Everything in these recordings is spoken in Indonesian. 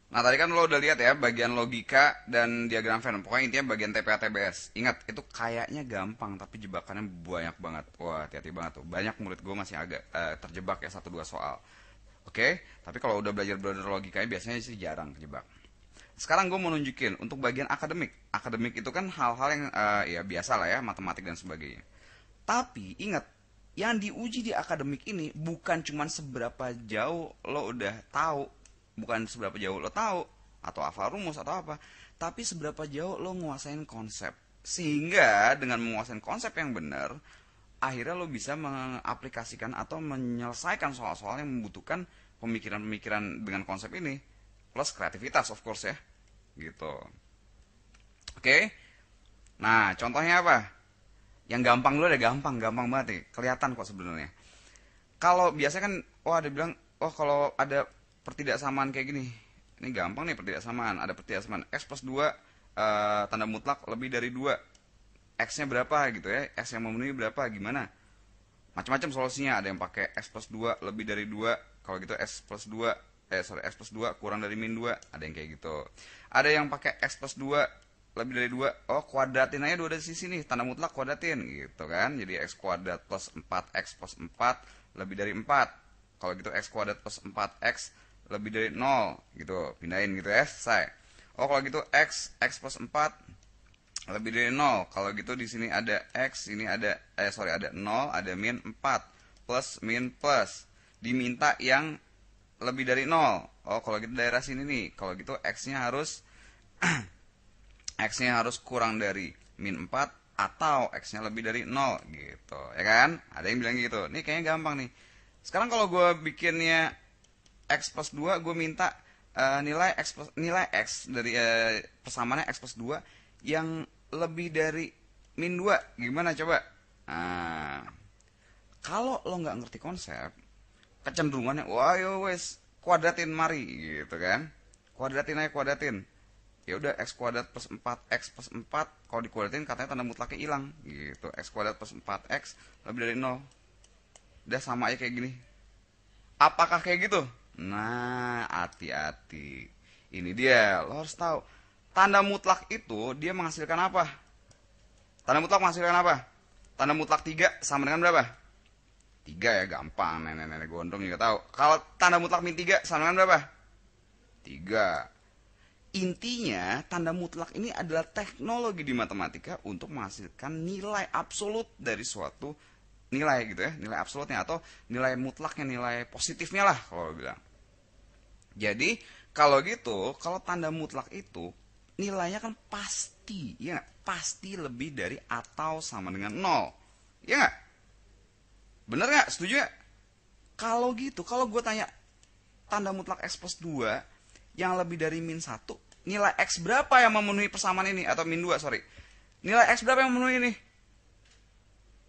Nah, tadi kan lo udah lihat ya bagian logika dan diagram Venn. Pokoknya intinya bagian TPA TBS. Ingat, itu kayaknya gampang tapi jebakannya banyak banget. Wah, hati-hati banget tuh. Banyak murid gue masih agak terjebak ya satu dua soal. Oke, tapi kalau udah belajar logikanya biasanya sih jarang kejebak. Sekarang gue mau nunjukin untuk bagian akademik. Akademik itu kan hal-hal yang ya biasa lah ya, matematik dan sebagainya. Tapi ingat, yang diuji di akademik ini bukan cuma seberapa jauh lo udah tahu, bukan seberapa jauh lo tahu atau hafal rumus atau apa, tapi seberapa jauh lo nguasain konsep. Sehingga dengan menguasain konsep yang benar, akhirnya lo bisa mengaplikasikan atau menyelesaikan soal-soal yang membutuhkan pemikiran-pemikiran dengan konsep ini. Plus kreativitas of course ya. Gitu. Oke. Nah, contohnya apa? Yang gampang dulu ada gampang banget nih. Kelihatan kok sebenarnya. Kalau biasanya kan, wah ada bilang, oh kalau ada pertidaksamaan kayak gini, ini gampang nih pertidaksamaan. Ada pertidaksamaan x plus 2 tanda mutlak lebih dari 2. X-nya berapa gitu ya? X yang memenuhi berapa? Gimana? Macam-macam solusinya. Ada yang pakai x plus 2 lebih dari 2. Kalau gitu x plus 2 x plus 2 kurang dari min 2. Ada yang kayak gitu. Ada yang pakai x plus 2 lebih dari 2. Oh, kuadratin aja 2 dari sisi nih. Tanda mutlak kuadratin gitu kan. Jadi x kuadrat plus 4x plus 4 lebih dari 4. Kalau gitu x kuadrat plus 4x lebih dari 0 gitu. Pindahin gitu ya. Selesai. Oh, kalau gitu x plus 4 lebih dari 0. Kalau gitu di sini ada x, ini ada ada 0, ada min 4. Plus min plus. Diminta yang lebih dari 0. Oh, kalau gitu daerah sini nih. Kalau gitu x-nya harus x-nya harus kurang dari min 4 atau x-nya lebih dari 0 gitu. Ya kan? Ada yang bilang gitu. Nih kayaknya gampang nih. Sekarang kalau gue bikinnya x plus 2, gue minta nilai x dari persamaannya x plus 2 yang lebih dari min 2. Gimana coba? Nah, kalau lo nggak ngerti konsep, kecenderungannya wah yo wes kuadratin mari gitu kan. Kuadratin aja kuadratin. Ya udah x kuadrat plus 4x plus 4 kalau dikuadratin katanya tanda mutlaknya hilang gitu. X kuadrat plus 4x lebih dari 0. Udah sama aja kayak gini. Apakah kayak gitu? Nah, hati-hati. Ini dia, lo harus tahu. Tanda mutlak itu dia menghasilkan apa? Tanda mutlak menghasilkan apa? Tanda mutlak 3 sama dengan berapa? 3 ya, gampang. Nenek-nenek gondrong juga tahu. Kalau tanda mutlak min 3 sama dengan berapa? 3. Intinya, tanda mutlak ini adalah teknologi di matematika untuk menghasilkan nilai absolut dari suatu nilai gitu ya, nilai absolutnya atau nilai mutlaknya, nilai positifnya lah kalau bilang. Jadi, kalau gitu, kalau tanda mutlak itu nilainya kan pasti, ya gak? Pasti lebih dari atau sama dengan nol. Ya nggak? Bener nggak? Setuju nggak? Kalau gitu, kalau gue tanya tanda mutlak x plus 2 yang lebih dari min 1, nilai x berapa yang memenuhi persamaan ini? Atau min 2, sorry. Nilai x berapa yang memenuhi ini?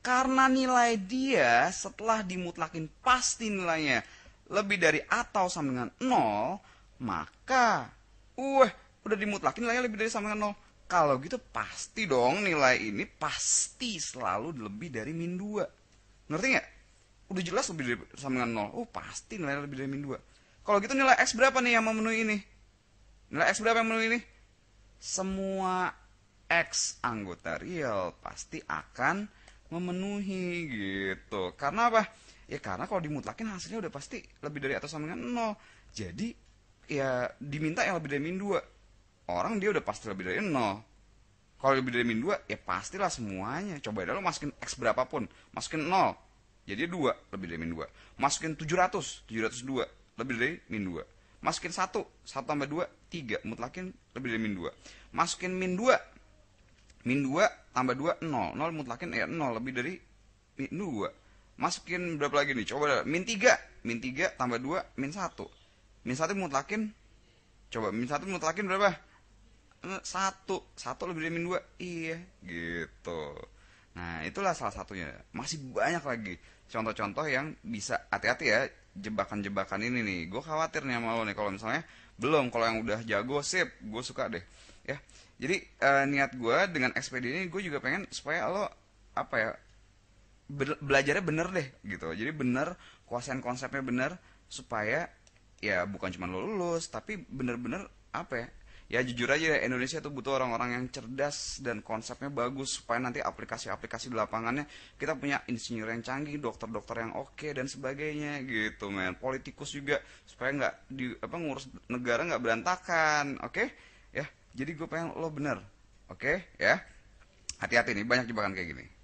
Karena nilai dia setelah dimutlakin pasti nilainya lebih dari atau sama dengan nol, maka udah dimutlakin nilainya lebih dari sama dengan nol. Kalau gitu pasti dong nilai ini pasti selalu lebih dari min 2. Ngerti nggak? Udah jelas lebih dari sama dengan nol. Oh, pasti nilai lebih dari min 2. Kalau gitu nilai x berapa nih yang memenuhi ini? Nilai x berapa yang memenuhi ini? Semua x anggota real pasti akan memenuhi gitu. Karena apa? Ya karena kalau dimutlakin hasilnya udah pasti lebih dari atau sama dengan nol. Jadi ya diminta yang lebih dari min 2. Orang dia udah pasti lebih dari nol. Kalau lebih dari min 2 ya pastilah semuanya. Coba deh lo masukin x berapapun, masukin nol. Jadi 2 lebih dari min 2. Masukin 700 2 lebih dari min 2. Masukin 1 tambah 2 3, mutlakin lebih dari min 2. Masukin min 2, min 2 tambah 2 0, 0 mutlakin ya 0 lebih dari min 2. Masukin berapa lagi nih? Coba deh. Min 3, min 3 tambah 2 min 1. Min 1 mutlakin, coba min 1 mutlakin berapa? 1 lebih dari min 2. Iya, gitu. Nah, itulah salah satunya. Masih banyak lagi contoh-contoh yang bisa hati-hati ya jebakan-jebakan ini nih. Gue khawatir nih sama lo nih kalau misalnya belum, kalau yang udah jago sip, gue suka deh. Ya. Jadi niat gue dengan XPD ini gue juga pengen supaya lo apa ya belajarnya bener deh gitu. Jadi bener, kuasain konsepnya bener supaya ya bukan cuma lo lulus, tapi bener-bener apa ya? Ya jujur aja Indonesia tuh butuh orang-orang yang cerdas dan konsepnya bagus supaya nanti aplikasi-aplikasi di lapangannya kita punya insinyur yang canggih, dokter-dokter yang oke dan sebagainya gitu men. Politikus juga supaya nggak di apa ngurus negara nggak berantakan, oke? Ya, jadi gue pengen lo bener, oke? Ya, hati-hati nih banyak jebakan kayak gini.